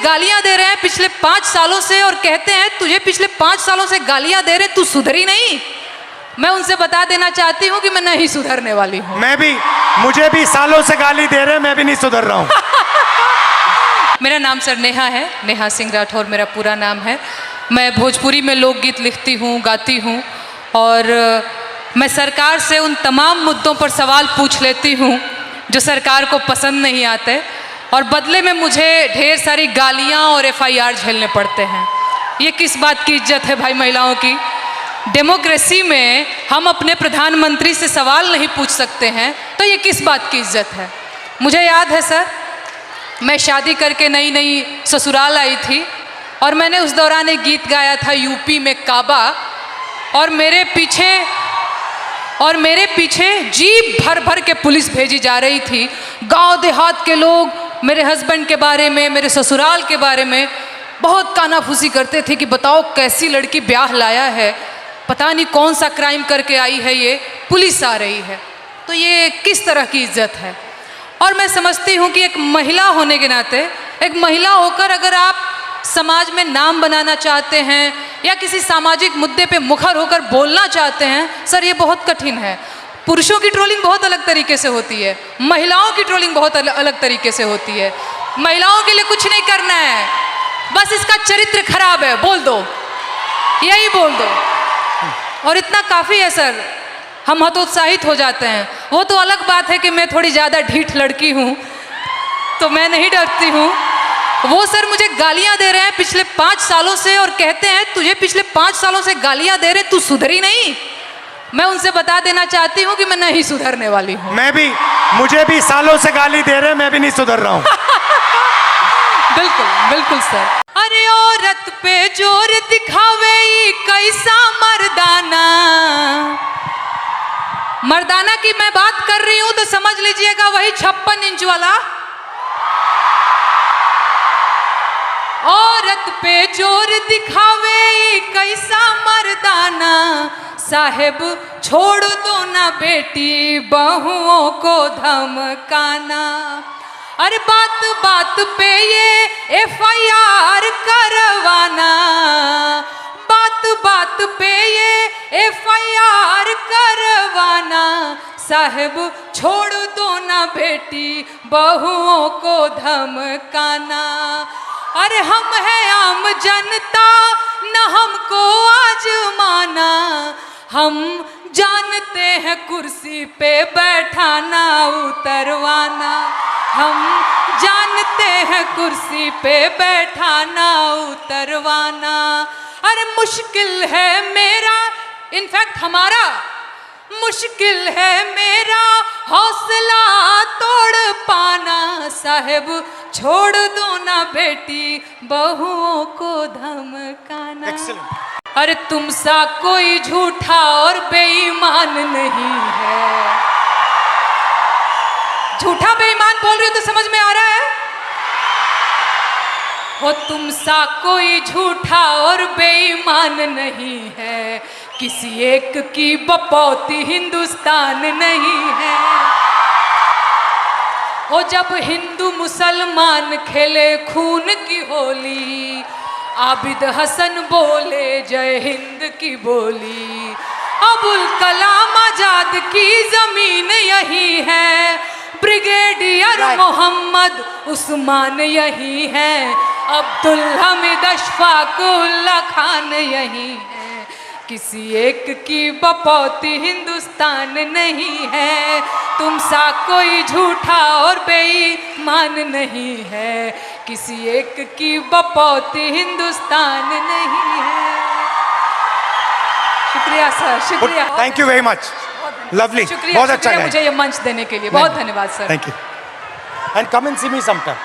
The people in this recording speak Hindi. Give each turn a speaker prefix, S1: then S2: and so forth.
S1: गालियां दे रहे हैं पिछले 5 सालों से और कहते हैं तुझे पिछले 5 सालों से गालियां दे रहे, तू सुधरी नहीं। मैं उनसे बता देना चाहती हूँ कि मैं नहीं सुधरने वाली हूँ।
S2: मुझे भी सालों से गाली दे रहे, मैं भी नहीं सुधर रहा हूँ।
S1: मेरा नाम सर नेहा है, नेहा सिंह राठौर मेरा पूरा नाम है। मैं भोजपुरी में लोकगीत लिखती हूँ, गाती हूँ और मैं सरकार से उन तमाम मुद्दों पर सवाल पूछ लेती हूँ जो सरकार को पसंद नहीं आते और बदले में मुझे ढेर सारी गालियाँ और FIR झेलने पड़ते हैं। ये किस बात की इज्जत है भाई महिलाओं की? डेमोक्रेसी में हम अपने प्रधानमंत्री से सवाल नहीं पूछ सकते हैं तो ये किस बात की इज्जत है? मुझे याद है सर, मैं शादी करके नई नई ससुराल आई थी और मैंने उस दौरान एक गीत गाया था यूपी में काबा, और मेरे पीछे जीप भर भर के पुलिस भेजी जा रही थी। गांव देहात के लोग मेरे हस्बैंड के बारे में, मेरे ससुराल के बारे में बहुत कानाफूसी करते थे कि बताओ कैसी लड़की ब्याह लाया है, पता नहीं कौन सा क्राइम करके आई है, ये पुलिस आ रही है। तो ये किस तरह की इज्जत है? और मैं समझती हूँ कि एक महिला होने के नाते, एक महिला होकर अगर आप समाज में नाम बनाना चाहते हैं या किसी सामाजिक मुद्दे पे मुखर होकर बोलना चाहते हैं, सर ये बहुत कठिन है। पुरुषों की ट्रोलिंग बहुत अलग तरीके से होती है, महिलाओं की ट्रोलिंग बहुत अलग तरीके से होती है। महिलाओं के लिए कुछ नहीं करना है, बस इसका चरित्र खराब है बोल दो, यही बोल दो और इतना काफ़ी है सर। हम हतोत्साहित हो जाते हैं। वो तो अलग बात है कि मैं थोड़ी ज़्यादा ढीठ लड़की हूँ तो मैं नहीं डरती हूँ। वो सर मुझे गालियाँ दे रहे हैं पिछले 5 सालों से और कहते हैं तुझे पिछले 5 सालों से गालियाँ दे रहे, तू सुधरी नहीं। मैं उनसे बता देना चाहती हूँ कि मैं नहीं सुधरने वाली हूँ।
S2: मुझे भी सालों से गाली दे रहे, मैं भी नहीं सुधर रहा हूँ।
S1: बिल्कुल बिल्कुल सर। अरे औरत पे जोर दिखावे कैसा मर्दाना, मर्दाना की मैं बात कर रही हूं तो समझ लीजिएगा वही 56 इंच वाला। औरत पे जोर दिखावे कैसा मर्दाना, साहेब छोड़ दो ना बेटी बहुओं को धमकाना। अरे बात बात पे ये FIR करवाना, बात बात पे ये FIR करवाना, साहब छोड़ दो ना बेटी बहुओं को धमकाना। अरे हम हैं आम जनता न हमको आजमाना, हम जानते हैं कुर्सी पे बैठाना उतरवाना, हम जानते हैं कुर्सी पे बैठाना उतरवाना। अरे मुश्किल है मेरा, इनफैक्ट हमारा मुश्किल है मेरा हौसला तोड़ पाना, साहेब छोड़ दो ना बेटी बहुओं को धमकाना। अरे तुम सा कोई झूठा और बेईमान नहीं है। झूठा बेईमान बोल रही हो तो समझ में आ रहा है? हो तुम सा कोई झूठा और बेईमान नहीं है, किसी एक की बपौती हिंदुस्तान नहीं है। हो जब हिंदू मुसलमान खेले खून की होली, आबिद हसन बोले जय हिंद की बोली, अबुल कलाम आजाद की जमीन यही है, ब्रिगेडियर मोहम्मद उस्मान यही है, अब्दुल हमीद अशफाक उल्ला खान यही है, किसी एक की बपौती हिंदुस्तान नहीं है। तुम सा कोई झूठा और बेईमान नहीं है, किसी एक की बपौती हिंदुस्तान नहीं है। शुक्रिया सर, शुक्रिया।
S2: Thank you very much, lovely, बहुत अच्छा
S1: मुझे ये मंच देने के लिए बहुत धन्यवाद sir.
S2: Thank you and come and see me sometime.